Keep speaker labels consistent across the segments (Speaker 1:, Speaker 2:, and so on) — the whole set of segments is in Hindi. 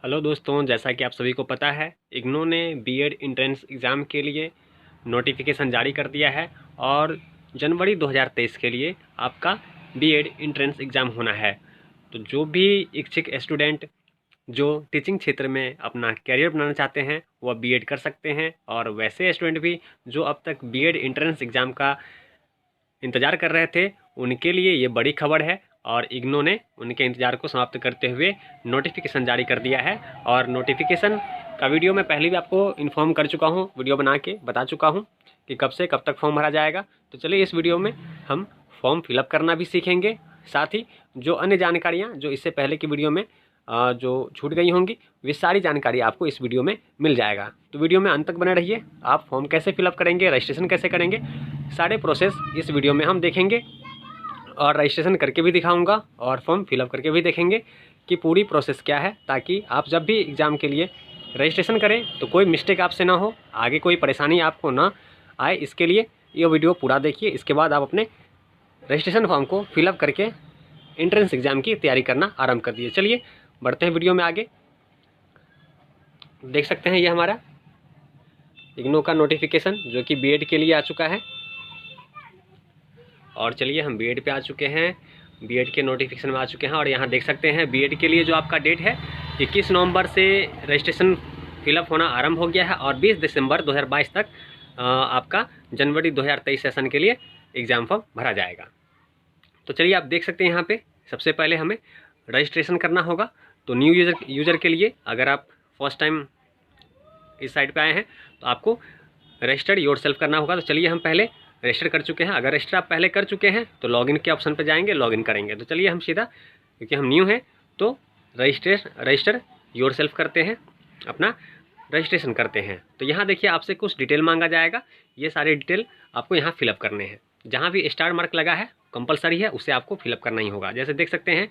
Speaker 1: हेलो दोस्तों, जैसा कि आप सभी को पता है, इग्नू ने बीएड एंट्रेंस एग्ज़ाम के लिए नोटिफिकेशन जारी कर दिया है और जनवरी 2023 के लिए आपका बीएड एंट्रेंस एग्ज़ाम होना है। तो जो भी इच्छुक स्टूडेंट जो टीचिंग क्षेत्र में अपना कैरियर बनाना चाहते हैं वह बीएड कर सकते हैं, और वैसे स्टूडेंट भी जो अब तक बीएड एंट्रेंस एग्ज़ाम का इंतज़ार कर रहे थे उनके लिए ये बड़ी खबर है। और इग्नू ने उनके इंतज़ार को समाप्त करते हुए नोटिफिकेशन जारी कर दिया है। और नोटिफिकेशन का वीडियो मैं पहले भी आपको इन्फॉर्म कर चुका हूँ, वीडियो बना के बता चुका हूँ कि कब से कब तक फॉर्म भरा जाएगा। तो चलिए इस वीडियो में हम फॉर्म फिलअप करना भी सीखेंगे, साथ ही जो अन्य जानकारियाँ जो इससे पहले की वीडियो में जो छूट गई होंगी वे सारी जानकारी आपको इस वीडियो में मिल जाएगा। तो वीडियो में अंत तक बने रहिए। आप फॉर्म कैसे फिलअप करेंगे, रजिस्ट्रेशन कैसे करेंगे, सारे प्रोसेस इस वीडियो में हम देखेंगे। और रजिस्ट्रेशन करके भी दिखाऊंगा और फॉर्म फिलअप करके भी देखेंगे कि पूरी प्रोसेस क्या है, ताकि आप जब भी एग्ज़ाम के लिए रजिस्ट्रेशन करें तो कोई मिस्टेक आपसे ना हो, आगे कोई परेशानी आपको ना आए। इसके लिए ये वीडियो पूरा देखिए, इसके बाद आप अपने रजिस्ट्रेशन फॉर्म को फिलअप करके एंट्रेंस एग्ज़ाम की तैयारी करना आरम्भ कर दिए। चलिए बढ़ते हैं वीडियो में आगे। देख सकते हैं ये हमारा इग्नू का नोटिफिकेशन जो कि बीएड के लिए आ चुका है। और चलिए हम बीएड पे आ चुके हैं, बीएड के नोटिफिकेशन में आ चुके हैं। और यहाँ देख सकते हैं बीएड के लिए जो आपका डेट है 21 नवंबर से रजिस्ट्रेशन फिलअप होना आरंभ हो गया है और 20 दिसंबर 2022 तक आपका जनवरी 2023 सेशन के लिए एग्ज़ाम फॉर्म भरा जाएगा। तो चलिए आप देख सकते हैं यहाँ पे सबसे पहले हमें रजिस्ट्रेशन करना होगा। तो न्यू यूज़र के लिए अगर आप फर्स्ट टाइम इस साइट पे आए हैं तो आपको रजिस्टर्ड योरसेल्फ करना होगा। तो चलिए हम पहले रजिस्टर कर चुके हैं। अगर रजिस्टर आप पहले कर चुके हैं तो लॉगिन के ऑप्शन पर जाएंगे, लॉगिन करेंगे। तो चलिए हम सीधा, क्योंकि हम न्यू हैं तो रजिस्टर योरसेल्फ करते हैं, अपना रजिस्ट्रेशन करते हैं। तो यहाँ देखिए आपसे कुछ डिटेल मांगा जाएगा, ये सारे डिटेल आपको यहाँ फिलअप करने हैं। जहाँ भी स्टार मार्क लगा है कंपलसरी है, उसे आपको फिलअप करना ही होगा। जैसे देख सकते हैं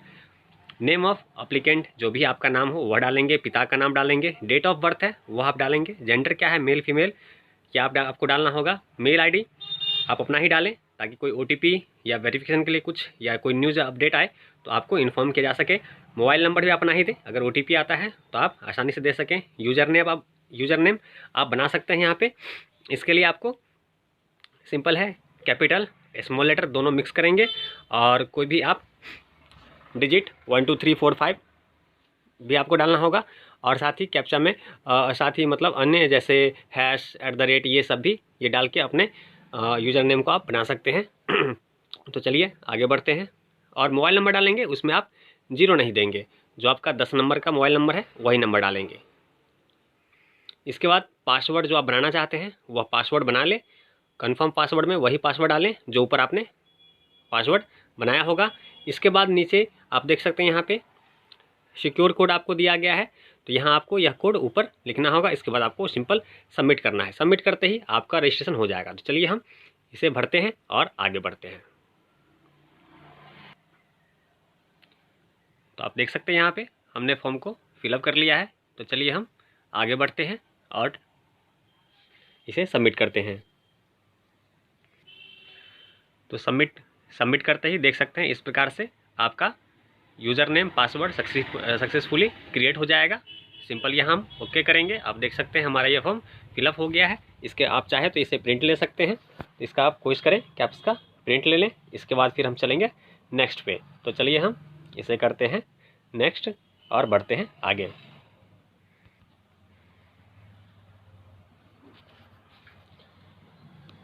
Speaker 1: नेम ऑफ अप्लीकेंट, जो भी आपका नाम हो वह डालेंगे, पिता का नाम डालेंगे, डेट ऑफ बर्थ है वह आप डालेंगे, जेंडर क्या है मेल फीमेल क्या आपको डालना होगा, मेल आईडी आप अपना ही डालें ताकि कोई ओटीपी या वेरिफिकेशन के लिए कुछ या कोई न्यूज़ अपडेट आए तो आपको इन्फॉर्म किया जा सके। मोबाइल नंबर भी अपना ही दें, अगर ओटीपी आता है तो आप आसानी से दे सकें। यूज़र नेम आप बना सकते हैं यहाँ पे। इसके लिए आपको सिंपल है, कैपिटल स्मॉल लेटर दोनों मिक्स करेंगे और कोई भी आप डिजिट 1 2 3 4 5 भी आपको डालना होगा। और साथ ही कैप्चा में साथ ही मतलब अन्य जैसे # ये सब भी ये डाल के अपने यूज़र नेम को आप बना सकते हैं। तो चलिए आगे बढ़ते हैं। और मोबाइल नंबर डालेंगे, उसमें आप 0 नहीं देंगे, जो आपका 10 नंबर का मोबाइल नंबर है वही नंबर डालेंगे। इसके बाद पासवर्ड जो आप बनाना चाहते हैं वह पासवर्ड बना लें, कन्फर्म पासवर्ड में वही पासवर्ड डालें जो ऊपर आपने पासवर्ड बनाया होगा। इसके बाद नीचे आप देख सकते हैं यहाँ पे सिक्योर कोड आपको दिया गया है, तो यहाँ आपको यह कोड ऊपर लिखना होगा। इसके बाद आपको सिंपल सबमिट करना है, सबमिट करते ही आपका रजिस्ट्रेशन हो जाएगा। तो चलिए हम इसे भरते हैं और आगे बढ़ते हैं। तो आप देख सकते हैं यहाँ पे हमने फॉर्म को फिलअप कर लिया है। तो चलिए हम आगे बढ़ते हैं और इसे सबमिट करते हैं। तो सबमिट करते ही देख सकते हैं इस प्रकार से आपका user name password successfully create हो जाएगा। सिंपल यहाँ हम ओके करेंगे। आप देख सकते हैं हमारा ये फॉर्म फिलअप हो गया है। इसके आप चाहे तो इसे प्रिंट ले सकते हैं, तो इसका आप कोशिश करें कि आप इसका प्रिंट ले लें। इसके बाद फिर हम चलेंगे नेक्स्ट पे। तो चलिए हम इसे करते हैं नेक्स्ट और बढ़ते हैं आगे।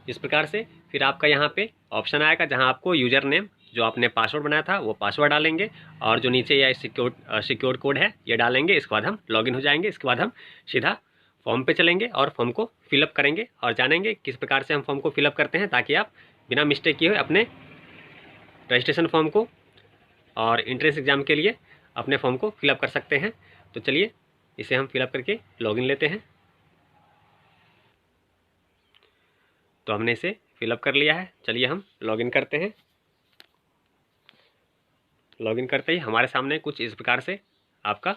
Speaker 1: इस प्रकार से फिर आपका यहाँ पे ऑप्शन आएगा जहाँ आपको यूज़र नेम जो आपने पासवर्ड बनाया था वो पासवर्ड डालेंगे और जो नीचे यह सिक्योर कोड है ये डालेंगे। इसके बाद हम लॉगिन हो जाएंगे। इसके बाद हम सीधा फॉर्म पे चलेंगे और फॉर्म को फिलअप करेंगे और जानेंगे किस प्रकार से हम फॉर्म को फिलअप करते हैं, ताकि आप बिना मिस्टेक किए हुए अपने रजिस्ट्रेशन फॉर्म को और एंट्रेंस एग्ज़ाम के लिए अपने फॉर्म को फिलअप कर सकते हैं। तो चलिए इसे हम फिलअप करके लॉगिन लेते हैं। तो हमने इसे फिलअप कर लिया है। चलिए हम लॉगिन करते हैं। लॉगिन करते ही हमारे सामने कुछ इस प्रकार से आपका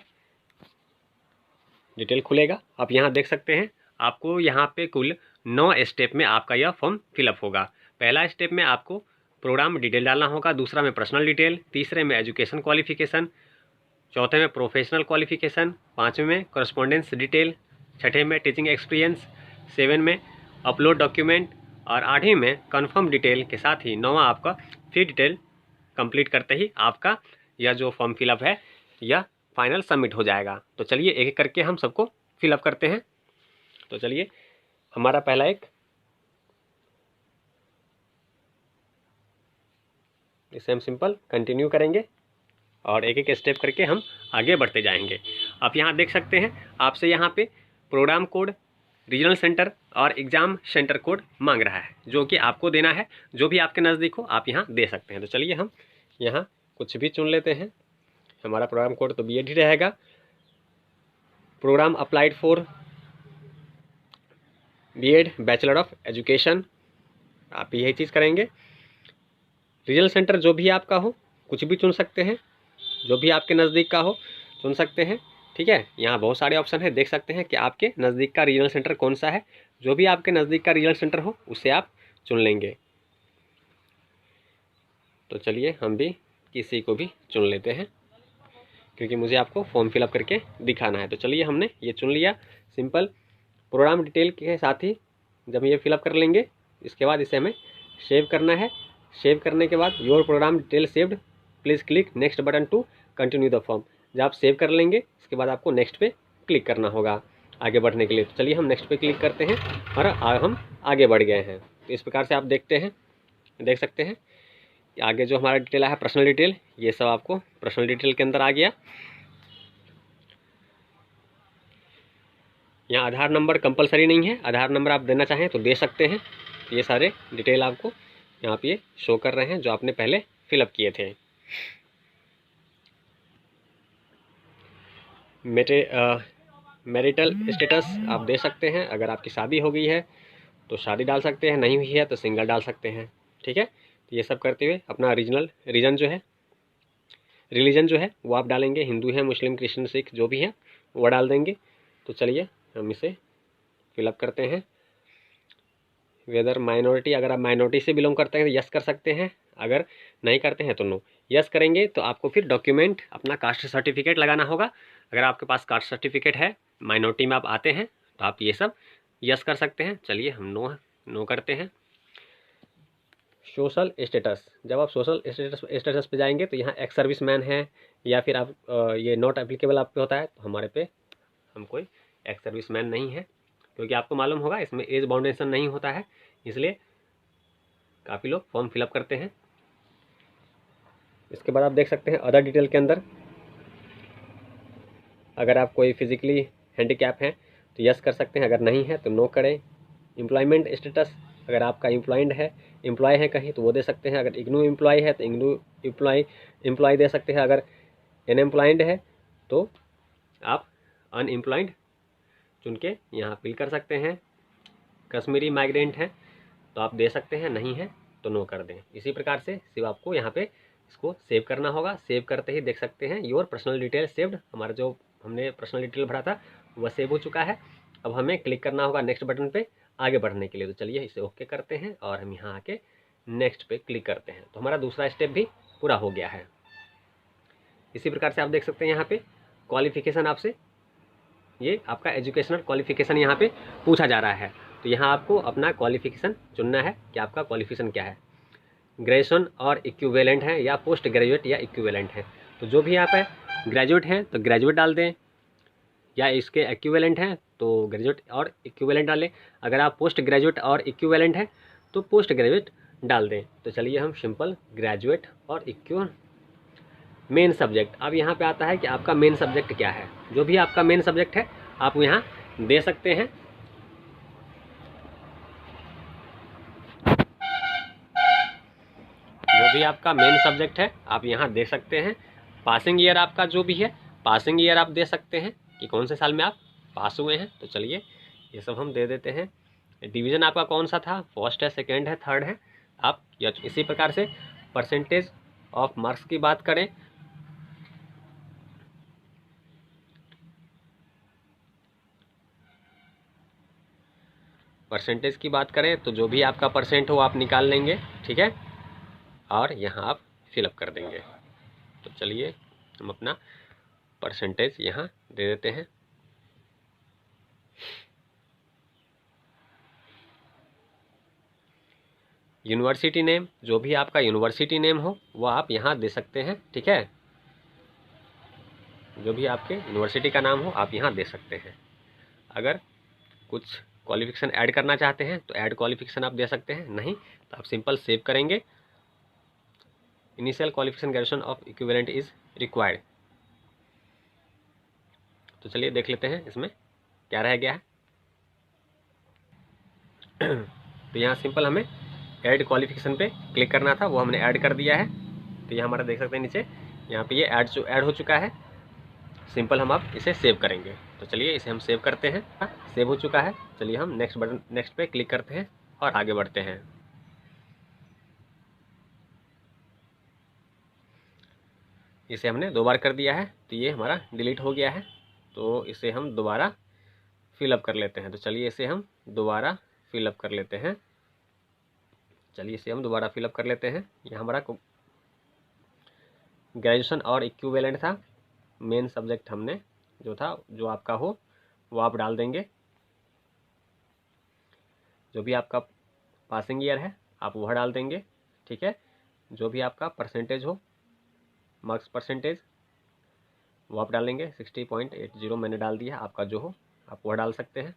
Speaker 1: डिटेल खुलेगा। आप यहाँ देख सकते हैं आपको यहाँ पे कुल 9 स्टेप में आपका यह फॉर्म फिलअप होगा। पहला स्टेप में आपको प्रोग्राम डिटेल डालना होगा, दूसरा में पर्सनल डिटेल, तीसरे में एजुकेशन क्वालिफिकेशन, चौथे में प्रोफेशनल क्वालिफिकेशन, पाँचवें में करस्पॉन्डेंस डिटेल, छठे में टीचिंग एक्सपीरियंस, 7 में अपलोड डॉक्यूमेंट और 8वीं में कन्फर्म डिटेल के साथ ही 9वां आपका फी डिटेल कंप्लीट करते ही आपका यह जो फॉर्म फिलअप है यह फाइनल सबमिट हो जाएगा। तो चलिए एक एक करके हम सबको फिलअप करते हैं। तो चलिए हमारा पहला एक इसे हम सिंपल कंटिन्यू करेंगे और एक एक स्टेप करके हम आगे बढ़ते जाएंगे। आप यहाँ देख सकते हैं आपसे यहाँ पे प्रोग्राम कोड, रीजनल सेंटर और एग्ज़ाम सेंटर कोड मांग रहा है जो कि आपको देना है। जो भी आपके नज़दीक हो आप यहाँ दे सकते हैं। तो चलिए हम यहाँ कुछ भी चुन लेते हैं। हमारा प्रोग्राम कोड तो BEd ही रहेगा। Programme applied for BEd bachelor of education, आप यही चीज़ करेंगे। रीजनल सेंटर जो भी आपका हो कुछ भी चुन सकते हैं, जो भी आपके नज़दीक का हो चुन सकते हैं। ठीक है, यहाँ बहुत सारे ऑप्शन है, देख सकते हैं कि आपके नज़दीक का रीजनल सेंटर कौन सा है। जो भी आपके नज़दीक का रीजनल सेंटर हो उसे आप चुन लेंगे। तो चलिए हम भी किसी को भी चुन लेते हैं क्योंकि मुझे आपको फॉर्म फिलअप करके दिखाना है। तो चलिए हमने ये चुन लिया। सिंपल प्रोग्राम डिटेल के साथ ही जब ये फिलअप कर लेंगे इसके बाद इसे हमें सेव करना है। सेव करने के बाद your programme detail saved, please click next button to continue the form. जब आप सेव कर लेंगे इसके बाद आपको नेक्स्ट पे क्लिक करना होगा आगे बढ़ने के लिए। तो चलिए हम नेक्स्ट पे क्लिक करते हैं और हम आगे बढ़ गए हैं। तो इस प्रकार से आप देख सकते हैं आगे जो हमारा डिटेल है पर्सनल डिटेल, ये सब आपको पर्सनल डिटेल के अंदर आ गया। यहाँ आधार नंबर कंपलसरी नहीं है, आधार नंबर आप देना चाहें तो दे सकते हैं। ये सारे डिटेल आपको यहाँ पे शो कर रहे हैं जो आपने पहले फिलअप किए थे। मैरिटल स्टेटस आप दे सकते हैं। अगर आपकी शादी हो गई है तो शादी डाल सकते हैं, नहीं हुई है तो सिंगल डाल सकते हैं। ठीक है, तो ये सब करते हुए अपना रिलीजन जो है वो आप डालेंगे। हिंदू है, मुस्लिम, क्रिश्चियन, सिख जो भी है वो डाल देंगे। तो चलिए हम इसे फिलअप करते हैं। वेदर माइनॉरिटी, अगर आप माइनॉरिटी से बिलोंग करते हैं तो यस कर सकते हैं, अगर नहीं करते हैं तो नो। यस करेंगे तो आपको फिर डॉक्यूमेंट अपना कास्ट सर्टिफिकेट लगाना होगा। अगर आपके पास कास्ट सर्टिफिकेट है, माइनॉरिटी में आप आते हैं तो आप ये सब यस कर सकते हैं। चलिए हम नो करते हैं। सोशल स्टेटस, जब आप सोशल स्टेटस पे जाएंगे तो यहाँ एक्स सर्विस मैन है या फिर आप ये नॉट एप्लीकेबल आप पे होता है। तो हमारे पे हम कोई एक्स सर्विस मैन नहीं है क्योंकि आपको मालूम होगा इसमें एज बाउंडेशन नहीं होता है, इसलिए काफ़ी लोग फॉर्म फिलअप करते हैं। इसके बाद आप देख सकते हैं अदर डिटेल के अंदर अगर आप कोई फिजिकली हैंडीकैप हैं तो यस कर सकते हैं, अगर नहीं है तो नो करें। एम्प्लॉयमेंट स्टेटस, अगर आपका एम्प्लॉय है कहीं तो वो दे सकते हैं। अगर इग्नू एम्प्लॉय है तो इग्नू एम्प्लॉय दे सकते हैं। अगर अनएम्प्लॉयड है तो आप अनएम्प्लॉयड चुन के यहाँ फिल कर सकते हैं। कश्मीरी माइग्रेंट है तो आप दे सकते हैं, नहीं है तो नो कर दें। इसी प्रकार से सिर्फ आपको यहाँ पे इसको सेव करना होगा। सेव करते ही देख सकते हैं योर पर्सनल डिटेल सेव्ड, हमारा जो हमने पर्सनल डिटेल भरा था वह सेव हो चुका है। अब हमें क्लिक करना होगा नेक्स्ट बटन पे आगे बढ़ने के लिए। तो चलिए इसे ओके करते हैं और हम यहाँ आके नेक्स्ट पे क्लिक करते हैं। तो हमारा दूसरा स्टेप भी पूरा हो गया है। इसी प्रकार से आप देख सकते हैं यहाँ पे क्वालिफिकेशन, आपसे ये आपका एजुकेशनल क्वालिफिकेशन यहाँ पे पूछा जा रहा है। तो यहाँ आपको अपना क्वालिफिकेशन चुनना है कि आपका क्वालिफिकेशन क्या है, ग्रेजुएशन और इक्विवेलेंट है या पोस्ट ग्रेजुएट या इक्विवेलेंट है। तो जो भी आप है ग्रेजुएट हैं तो ग्रेजुएट डाल दें, या इसके इक्विवेलेंट हैं तो ग्रेजुएट और इक्विवेलेंट डालें। अगर आप पोस्ट ग्रेजुएट और इक्विवेलेंट हैं तो पोस्ट ग्रेजुएट डाल दें। तो चलिए हम सिंपल ग्रेजुएट और मेन सब्जेक्ट, अब यहाँ पे आता है कि आपका मेन सब्जेक्ट क्या है। जो भी आपका मेन सब्जेक्ट है आप यहाँ दे सकते हैं। जो भी आपका मेन सब्जेक्ट है आप यहाँ दे सकते हैं। पासिंग ईयर आपका जो भी है, पासिंग ईयर आप दे सकते हैं कि कौन से साल में आप पास हुए हैं। तो चलिए ये सब हम दे देते हैं। डिवीज़न आपका कौन सा था, फर्स्ट है, सेकेंड है, थर्ड है, आप इसी प्रकार से परसेंटेज ऑफ मार्क्स की बात करें तो जो भी आपका परसेंट हो आप निकाल लेंगे। ठीक है, और यहाँ आप फिलअप कर देंगे। तो चलिए हम अपना परसेंटेज यहाँ दे देते हैं। यूनिवर्सिटी नेम, जो भी आपका यूनिवर्सिटी नेम हो वो आप यहाँ दे सकते हैं, ठीक है। जो भी आपके यूनिवर्सिटी का नाम हो आप यहाँ दे सकते हैं। अगर कुछ क्वालिफिकेशन ऐड करना चाहते हैं तो ऐड क्वालिफिकेशन आप दे सकते हैं, नहीं तो आप सिंपल सेव करेंगे। Initial qualification graduation of equivalent is required. तो चलिए देख लेते हैं इसमें क्या रह गया है। तो यहाँ सिंपल हमें ऐड क्वालिफिकेशन पे क्लिक करना था, वो हमने ऐड कर दिया है। तो ये हमारा देख सकते हैं नीचे यहाँ पे ये ऐड हो चुका है। सिंपल हम अब इसे सेव करेंगे। तो चलिए इसे हम सेव करते हैं। सेव हो चुका है। चलिए हम नेक्स्ट पे क्लिक करते हैं और आगे बढ़ते हैं। इसे हमने 2 बार कर दिया है तो ये हमारा डिलीट हो गया है। तो इसे हम दोबारा फिलअप कर लेते हैं। तो चलिए इसे हम दोबारा फिलअप कर लेते हैं। यहाँ हमारा ग्रेजुएशन और इक्विवेलेंट था। मेन सब्जेक्ट हमने जो था, जो आपका हो वो आप डाल देंगे। जो भी आपका पासिंग ईयर है आप वह डाल देंगे, ठीक है। जो भी आपका परसेंटेज हो, मार्क्स परसेंटेज, वो आप डालेंगे। 60.80 मैंने डाल दिया। आपका जो हो आप वह डाल सकते हैं।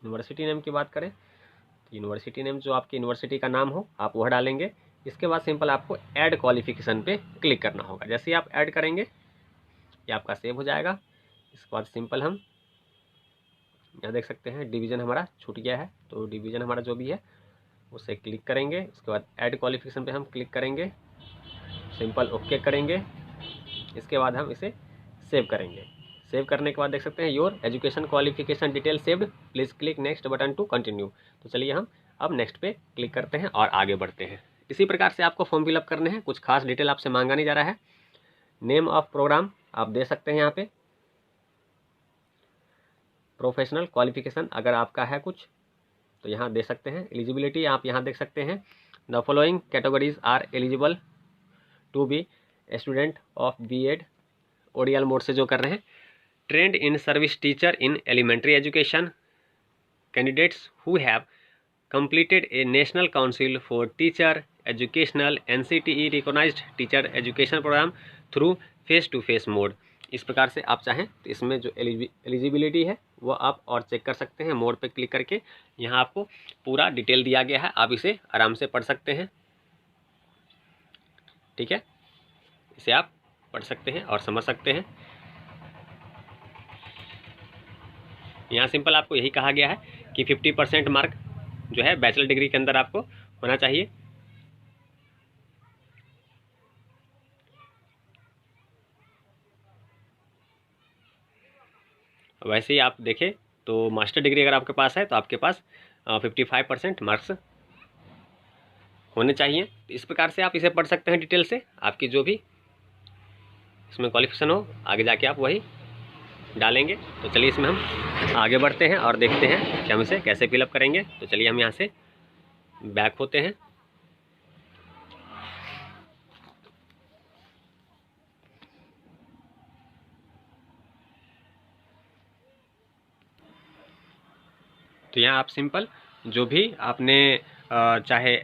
Speaker 1: यूनिवर्सिटी नेम की बात करें तो यूनिवर्सिटी नेम जो आपकी यूनिवर्सिटी का नाम हो आप वह डालेंगे। इसके बाद सिंपल आपको ऐड क्वालिफिकेशन पे क्लिक करना होगा। जैसे ही आप ऐड करेंगे ये आपका सेव हो जाएगा। इसके बाद सिंपल हम यहाँ देख सकते हैं डिवीज़न हमारा छूट गया है। तो डिवीज़न हमारा जो भी है उसे क्लिक करेंगे। उसके बाद ऐड क्वालिफिकेशन पे हम क्लिक करेंगे, सिंपल ओके करेंगे। इसके बाद हम इसे सेव करेंगे। सेव करने के बाद देख सकते हैं your education qualification detail saved, please click next button to continue. तो चलिए हम अब नेक्स्ट पे क्लिक करते हैं और आगे बढ़ते हैं। इसी प्रकार से आपको फॉर्म फिलअप करने हैं। कुछ खास डिटेल आपसे मांगा नहीं जा रहा है। नेम ऑफ प्रोग्राम आप दे सकते हैं यहाँ पे। प्रोफेशनल क्वालिफिकेशन अगर आपका है कुछ तो यहाँ दे सकते हैं। एलिजिबिलिटी आप यहाँ देख सकते हैं। The following categories are eligible to be student of BEd ODL mode से जो कर रहे हैं। Trained in service teacher in elementary education, candidates who have completed a national council for teacher educational NCTE recognized teacher education program through face to face mode। इस प्रकार से आप चाहें तो इसमें जो एलिजिबिलिटी है वो आप और चेक कर सकते हैं। मोड पे क्लिक करके यहाँ आपको पूरा डिटेल दिया गया है, आप इसे आराम से पढ़ सकते हैं, ठीक है। इसे आप पढ़ सकते हैं और समझ सकते हैं। यहाँ सिंपल आपको यही कहा गया है कि 50% मार्क जो है बैचलर डिग्री के अंदर आपको होना चाहिए। वैसे ही आप देखें तो मास्टर डिग्री अगर आपके पास है तो आपके पास 55% मार्क्स होने चाहिए। तो इस प्रकार से आप इसे पढ़ सकते हैं डिटेल से। आपकी जो भी इसमें क्वालिफिकेशन हो आगे जाके आप वही डालेंगे। तो चलिए इसमें हम आगे बढ़ते हैं और देखते हैं कि हम इसे कैसे फिलअप करेंगे। तो चलिए हम यहाँ से बैक होते हैं। तो यहाँ आप सिंपल जो भी आपने चाहे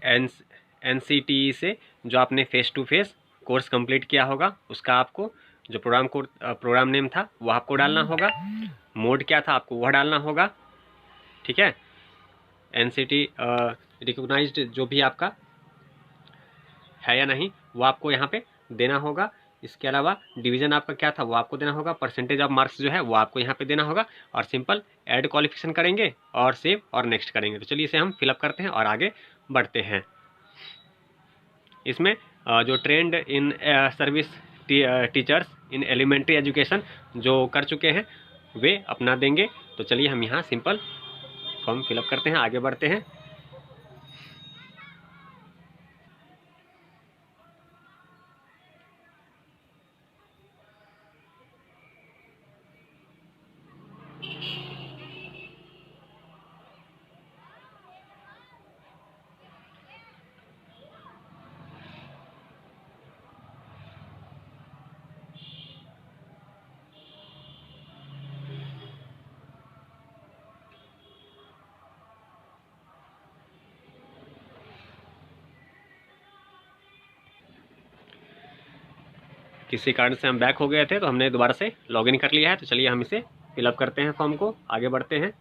Speaker 1: NCTE से जो आपने face to face course complete किया होगा उसका आपको जो प्रोग्राम नेम था वो आपको डालना होगा। मोड क्या था आपको वह डालना होगा, ठीक है। NCTE रिकॉग्नाइज्ड जो भी आपका है या नहीं वो आपको यहाँ पे देना होगा। इसके अलावा डिवीज़न आपका क्या था वो आपको देना होगा। परसेंटेज ऑफ मार्क्स जो है वो आपको यहाँ पे देना होगा। और सिंपल ऐड क्वालिफिकेशन करेंगे और सेव और नेक्स्ट करेंगे। तो चलिए इसे हम फिलअप करते हैं और आगे बढ़ते हैं। इसमें जो trained in service teachers in elementary education जो कर चुके हैं वे अपना देंगे। तो चलिए हम यहाँ सिंपल फॉर्म फिलअप करते हैं, आगे बढ़ते हैं। किसी कारण से हम बैक हो गए थे तो हमने दोबारा से लॉगिन कर लिया है। तो चलिए हम इसे फिलअप करते हैं, फॉर्म को आगे बढ़ते हैं।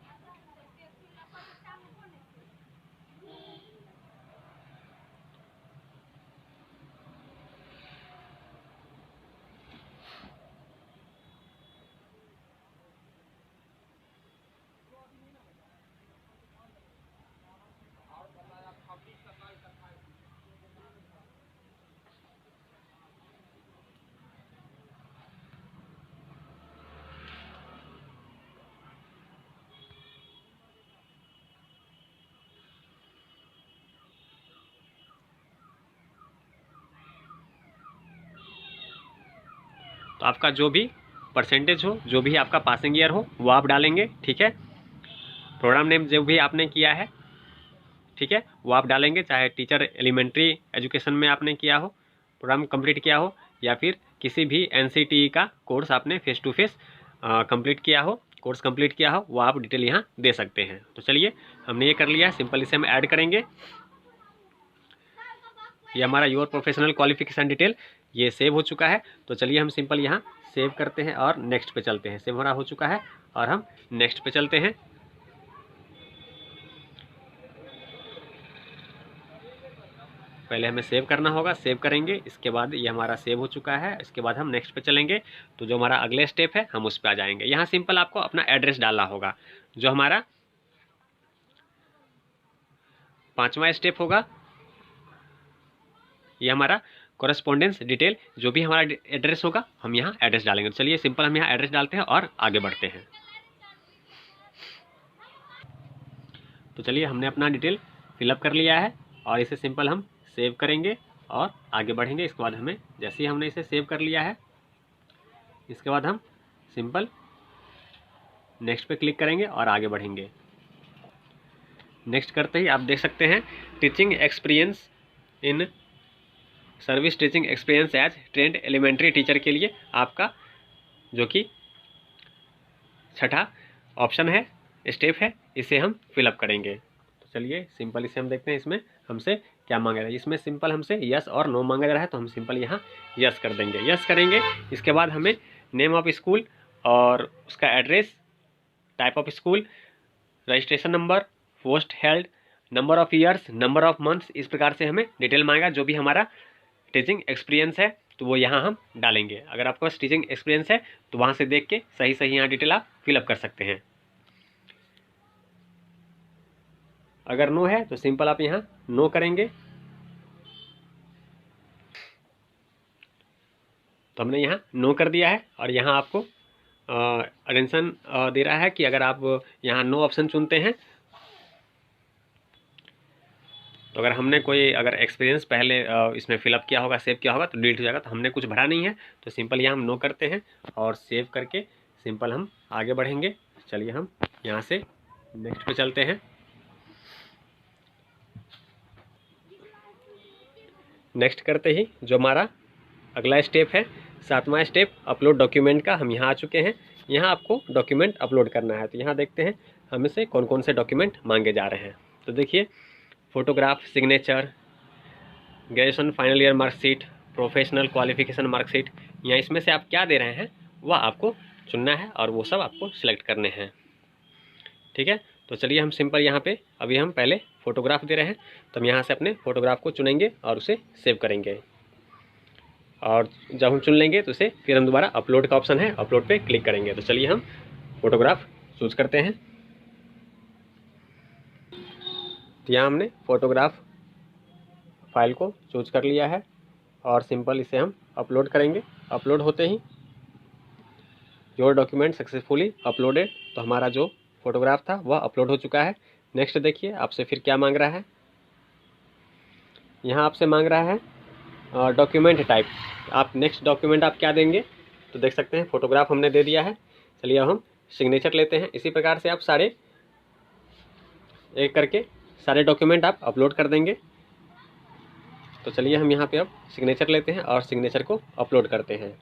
Speaker 1: तो आपका जो भी परसेंटेज हो, जो भी आपका पासिंग ईयर हो, वो आप डालेंगे। ठीक है, प्रोग्राम नेम जो भी आपने किया है, ठीक है, वो आप डालेंगे। चाहे टीचर एलिमेंट्री एजुकेशन में आपने किया हो, प्रोग्राम कंप्लीट किया हो, या फिर किसी भी NCTE का कोर्स आपने फेस टू फेस कंप्लीट किया हो, कोर्स कंप्लीट किया हो, वो आप डिटेल यहाँ दे सकते हैं। तो चलिए हमने ये कर लिया है, सिंपल इसे हम ऐड करेंगे। ये हमारा योर प्रोफेशनल क्वालिफिकेशन डिटेल ये सेव हो चुका है। तो चलिए हम सिंपल यहाँ सेव करते हैं और नेक्स्ट पे चलते हैं। सेव हमारा हो चुका है और हम नेक्स्ट पे चलते हैं। पहले हमें सेव करना होगा, सेव करेंगे, इसके बाद ये हमारा सेव हो चुका है। इसके बाद हम नेक्स्ट पे चलेंगे। तो जो हमारा अगले स्टेप है हम उस पर आ जाएंगे। यहाँ सिंपल आपको अपना एड्रेस डालना होगा। जो हमारा 5वां स्टेप होगा, ये हमारा कॉरेस्पॉन्डेंस डिटेल, जो भी हमारा एड्रेस होगा हम यहाँ एड्रेस डालेंगे। तो चलिए सिंपल हम यहाँ एड्रेस डालते हैं और आगे बढ़ते हैं। तो चलिए हमने अपना डिटेल फिलअप कर लिया है और इसे सिंपल हम सेव करेंगे और आगे बढ़ेंगे। इसके बाद हमें जैसे ही हमने इसे सेव कर लिया है, इसके बाद हम सिंपल नेक्स्ट पे क्लिक करेंगे और आगे बढ़ेंगे। नेक्स्ट करते ही आप देख सकते हैं teaching experience in service, teaching experience as trained elementary teacher के लिए आपका जो कि 6ठा ऑप्शन है, स्टेप है, इसे हम फिलअप करेंगे। तो चलिए सिंपल इसे हम देखते हैं इसमें हमसे क्या मांगा जा रहा है। इसमें सिंपल हमसे यस और नो मांगा जा रहा है, तो हम सिंपल यहाँ यस कर देंगे। यस करेंगे, इसके बाद हमें नेम ऑफ स्कूल और उसका address, type of school, registration number, post held, number of years, number of months, इस प्रकार से हमें डिटेल मांगेगा। जो भी हमारा टीचिंग एक्सपीरियंस है तो वो यहाँ हम डालेंगे। अगर आपके पास टीचिंग एक्सपीरियंस है तो वहाँ से देख के सही सही यहाँ डिटेल आप फिलअप कर सकते हैं। अगर नो है तो सिंपल आप यहाँ नो करेंगे। तो हमने यहाँ नो कर दिया है और यहाँ आपको अटेंशन दे रहा है कि अगर आप यहाँ नो ऑप्शन चुनते हैं तो अगर हमने कोई अगर एक्सपीरियंस पहले इसमें फिलअप किया होगा, सेव किया होगा तो डिलीट हो जाएगा। तो हमने कुछ भरा नहीं है, तो सिंपल यहाँ हम नो करते हैं और सेव करके सिंपल हम आगे बढ़ेंगे। चलिए हम यहाँ से नेक्स्ट पे चलते हैं। नेक्स्ट करते ही जो हमारा अगला स्टेप है, 7वां स्टेप अपलोड डॉक्यूमेंट का, हम यहाँ आ चुके हैं। यहाँ आपको डॉक्यूमेंट अपलोड करना है। तो यहाँ देखते हैं हमें से कौन कौन से डॉक्यूमेंट मांगे जा रहे हैं। तो देखिए photograph, signature, graduation final year marksheet, professional qualification marksheet, या इसमें से आप क्या दे रहे हैं वह आपको चुनना है और वो सब आपको सिलेक्ट करने हैं। ठीक है, तो चलिए हम सिंपल यहाँ पे अभी हम पहले फ़ोटोग्राफ दे रहे हैं, तो हम यहाँ से अपने फ़ोटोग्राफ को चुनेंगे और उसे सेव करेंगे। और जब हम चुन लेंगे तो उसे फिर हम दोबारा अपलोड का ऑप्शन है, अपलोड पे क्लिक करेंगे। तो चलिए हम फ़ोटोग्राफ चूज़ करते हैं। तो यहाँ हमने फ़ोटोग्राफ फाइल को चूज कर लिया है और सिंपल इसे हम अपलोड करेंगे। अपलोड होते ही योर डॉक्यूमेंट सक्सेसफुली अपलोडेड, तो हमारा जो फोटोग्राफ था वह अपलोड हो चुका है। नेक्स्ट देखिए आपसे फिर क्या मांग रहा है। यहाँ आपसे मांग रहा है डॉक्यूमेंट टाइप। आप नेक्स्ट डॉक्यूमेंट आप क्या देंगे, तो देख सकते हैं फोटोग्राफ हमने दे दिया है। चलिए अब हम सिग्नेचर लेते हैं। इसी प्रकार से आप सारे एक करके सारे डॉक्यूमेंट आप अपलोड कर देंगे। तो चलिए हम यहाँ पे अब सिग्नेचर लेते हैं और सिग्नेचर को अपलोड करते हैं।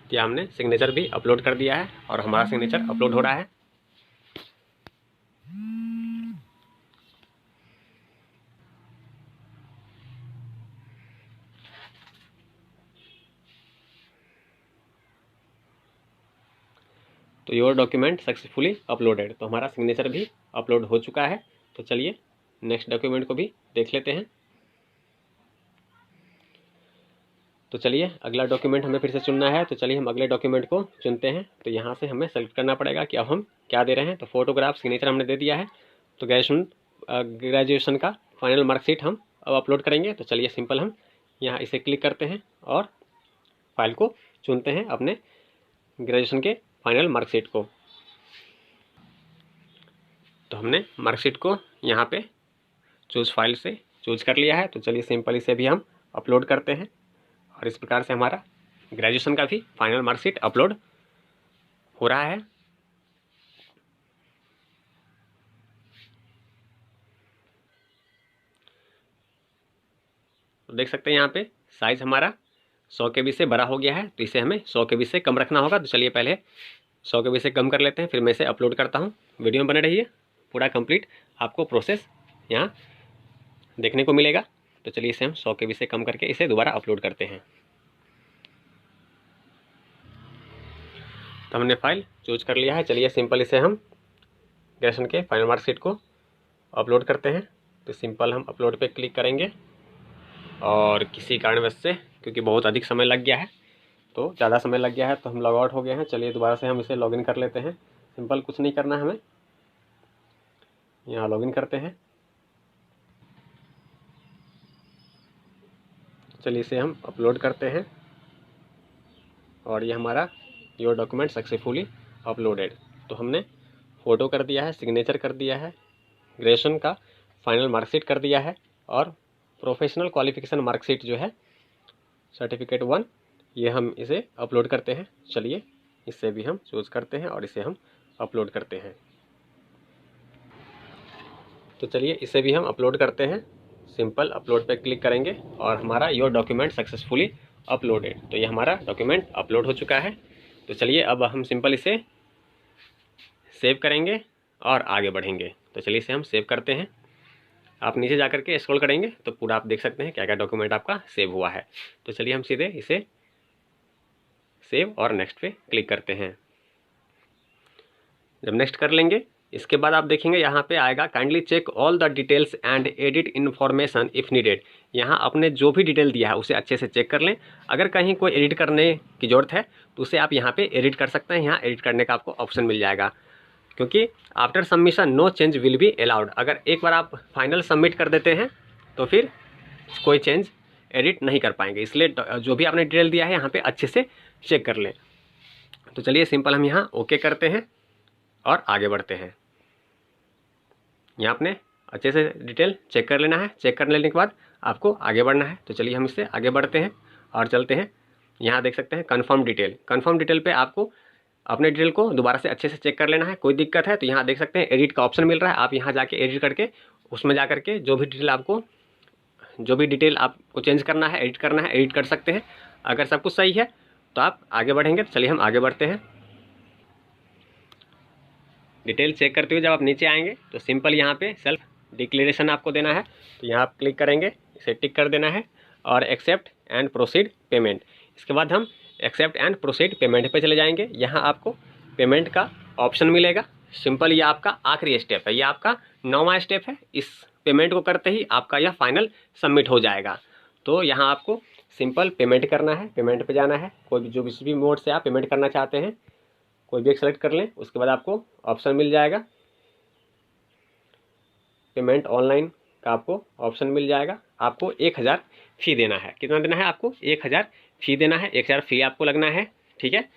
Speaker 1: क्या हमने सिग्नेचर भी अपलोड कर दिया है और हमारा सिग्नेचर अपलोड हो रहा है। तो योर डॉक्यूमेंट सक्सेसफुली अपलोडेड, तो हमारा सिग्नेचर भी अपलोड हो चुका है। तो चलिए नेक्स्ट डॉक्यूमेंट को भी देख लेते हैं। तो चलिए अगला डॉक्यूमेंट हमें फिर से चुनना है। तो चलिए हम अगले डॉक्यूमेंट को चुनते हैं। तो यहाँ से हमें सेलेक्ट करना पड़ेगा कि अब हम क्या दे रहे हैं। तो फोटोग्राफ सिग्नेचर हमने दे दिया है। तो ग्रेजुएशन का फाइनल मार्कशीट हम अब अपलोड करेंगे। तो चलिए सिंपल हम यहाँ इसे क्लिक करते हैं और फाइल को चुनते हैं अपने ग्रेजुएशन के फाइनल मार्कशीट को। तो हमने मार्कशीट को यहाँ पे चूज़ फाइल से चूज़ कर लिया है। तो चलिए सिंपल इसे भी हम अपलोड करते हैं और इस प्रकार से हमारा ग्रेजुएशन का भी फाइनल मार्कशीट अपलोड हो रहा है। तो देख सकते हैं यहाँ पे साइज़ हमारा 100 KB से बड़ा हो गया है। तो इसे हमें 100 KB से कम रखना होगा। तो चलिए पहले 100 KB से कम कर लेते हैं, फिर मैं इसे अपलोड करता हूँ। वीडियो में बने रहिए, पूरा कंप्लीट आपको प्रोसेस यहाँ देखने को मिलेगा। तो चलिए इसे हम 100 KB से कम करके इसे दोबारा अपलोड करते हैं। तो हमने फाइल चूज कर लिया है। चलिए सिंपल इसे हम ग्रेजुएशन के फाइनल मार्कशीट को अपलोड करते हैं। तो सिंपल हम अपलोड पे क्लिक करेंगे और किसी कारणवश से क्योंकि बहुत अधिक समय लग गया है, तो ज़्यादा समय लग गया है, तो हम लॉग आउट हो गए हैं। चलिए दोबारा से हम इसे लॉगिन कर लेते हैं। सिंपल कुछ नहीं करना है हमें, यहाँ लॉगिन करते हैं। चलिए इसे हम अपलोड करते हैं और ये हमारा योर डॉक्यूमेंट सक्सेसफुली अपलोडेड। तो हमने फ़ोटो कर दिया है, सिग्नेचर कर दिया है, ग्रेजुएशन का फाइनल मार्कशीट कर दिया है और प्रोफेशनल क्वालिफिकेशन मार्कशीट जो है सर्टिफिकेट 1, ये हम इसे अपलोड करते हैं। चलिए इससे भी हम चूज़ करते हैं और इसे हम अपलोड करते हैं। तो चलिए इसे भी हम अपलोड करते हैं। सिंपल अपलोड पे क्लिक करेंगे और हमारा योर डॉक्यूमेंट सक्सेसफुली अपलोडेड। तो ये हमारा डॉक्यूमेंट अपलोड हो चुका है। तो चलिए अब हम सिंपल इसे सेव करेंगे और आगे बढ़ेंगे। तो चलिए इसे हम सेव करते हैं। आप नीचे जा कर के स्क्रॉल करेंगे तो पूरा आप देख सकते हैं क्या क्या डॉक्यूमेंट आपका सेव हुआ है। तो चलिए हम सीधे इसे सेव और नेक्स्ट पे क्लिक करते हैं। जब नेक्स्ट कर लेंगे इसके बाद आप देखेंगे यहाँ पे आएगा kindly check all the details and edit information if needed. यहाँ आपने जो भी डिटेल दिया है उसे अच्छे से चेक कर लें। अगर कहीं कोई एडिट करने की ज़रूरत है तो उसे आप यहाँ पे एडिट कर सकते हैं। यहाँ एडिट करने का आपको ऑप्शन मिल जाएगा, क्योंकि after submission no change will be allowed. अगर एक बार आप फाइनल सबमिट कर देते हैं तो फिर कोई चेंज एडिट नहीं कर पाएंगे, इसलिए जो भी आपने डिटेल दिया है यहाँ पे अच्छे से चेक कर लें। तो चलिए सिंपल हम यहाँ ओके करते हैं और आगे बढ़ते हैं। यहाँ आपने अच्छे से डिटेल चेक कर लेना है। चेक कर लेने के बाद आपको आगे बढ़ना है। तो चलिए हम इससे आगे बढ़ते हैं और चलते हैं। यहाँ देख सकते हैं कन्फर्म डिटेल। कन्फर्म डिटेल पे आपको अपने डिटेल को दोबारा से अच्छे से चेक कर लेना है। कोई दिक्कत है तो यहाँ देख सकते हैं एडिट का ऑप्शन मिल रहा है। आप यहाँ जाके एडिट करके उसमें जा करके जो भी डिटेल आपको चेंज करना है, एडिट करना है, एडिट कर सकते हैं। अगर सब कुछ सही है तो आप आगे बढ़ेंगे। तो चलिए हम आगे बढ़ते हैं। डिटेल चेक करते हुए जब आप नीचे आएंगे तो सिंपल यहाँ पे सेल्फ डिक्लेरेशन आपको देना है। तो यहाँ आप क्लिक करेंगे, इसे टिक कर देना है और एक्सेप्ट एंड प्रोसीड पेमेंट। इसके बाद हम एक्सेप्ट एंड प्रोसीड पेमेंट पे चले जाएंगे। यहाँ आपको पेमेंट का ऑप्शन मिलेगा। सिंपल ये आपका आखिरी स्टेप है, ये आपका 9वां स्टेप है। इस पेमेंट को करते ही आपका यह फाइनल सबमिट हो जाएगा। तो यहाँ आपको सिंपल पेमेंट करना है, पेमेंट पे जाना है। कोई भी किसी भी मोड से आप पेमेंट करना चाहते हैं कोई भी एक सेलेक्ट कर लें। उसके बाद आपको ऑप्शन मिल जाएगा पेमेंट ऑनलाइन का, आपको ऑप्शन मिल जाएगा। आपको 1000 फ़ी देना है। कितना देना है आपको? 1000 फ़ी देना है। 1000 फ़ी आपको लगना है, ठीक है।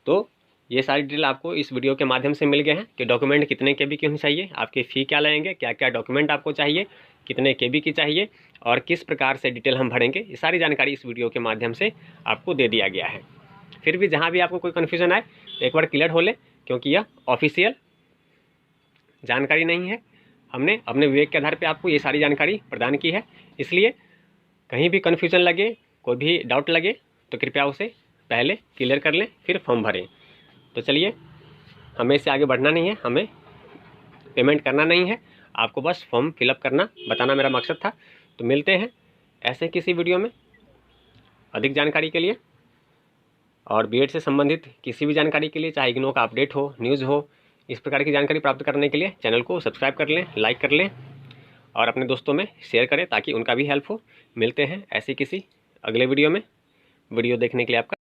Speaker 1: तो ये सारी डिटेल आपको इस वीडियो के माध्यम से मिल गए हैं कि डॉक्यूमेंट कितने KB की होनी चाहिए, आपकी फ़ी क्या लगेंगे, क्या क्या डॉक्यूमेंट आपको चाहिए, कितने KB की चाहिए और किस प्रकार से डिटेल हम भरेंगे। ये सारी जानकारी इस वीडियो के माध्यम से आपको दे दिया गया है। फिर भी जहाँ भी आपको कोई कन्फ्यूज़न आए तो एक बार क्लियर हो ले, क्योंकि यह ऑफिशियल जानकारी नहीं है। हमने अपने विवेक के आधार पे आपको ये सारी जानकारी प्रदान की है। इसलिए कहीं भी कन्फ्यूज़न लगे, कोई भी डाउट लगे तो कृपया उसे पहले क्लियर कर लें, फिर फॉर्म भरें। तो चलिए हमें इससे आगे बढ़ना नहीं है, हमें पेमेंट करना नहीं है, आपको बस फॉर्म फिलअप करना बताना मेरा मकसद था। तो मिलते हैं ऐसे किसी वीडियो में। अधिक जानकारी के लिए और बीएड से संबंधित किसी भी जानकारी के लिए, चाहे इग्नू का अपडेट हो, न्यूज़ हो, इस प्रकार की जानकारी प्राप्त करने के लिए चैनल को सब्सक्राइब कर लें, लाइक कर लें और अपने दोस्तों में शेयर करें ताकि उनका भी हेल्प हो। मिलते हैं ऐसे किसी अगले वीडियो में। वीडियो देखने के लिए आपका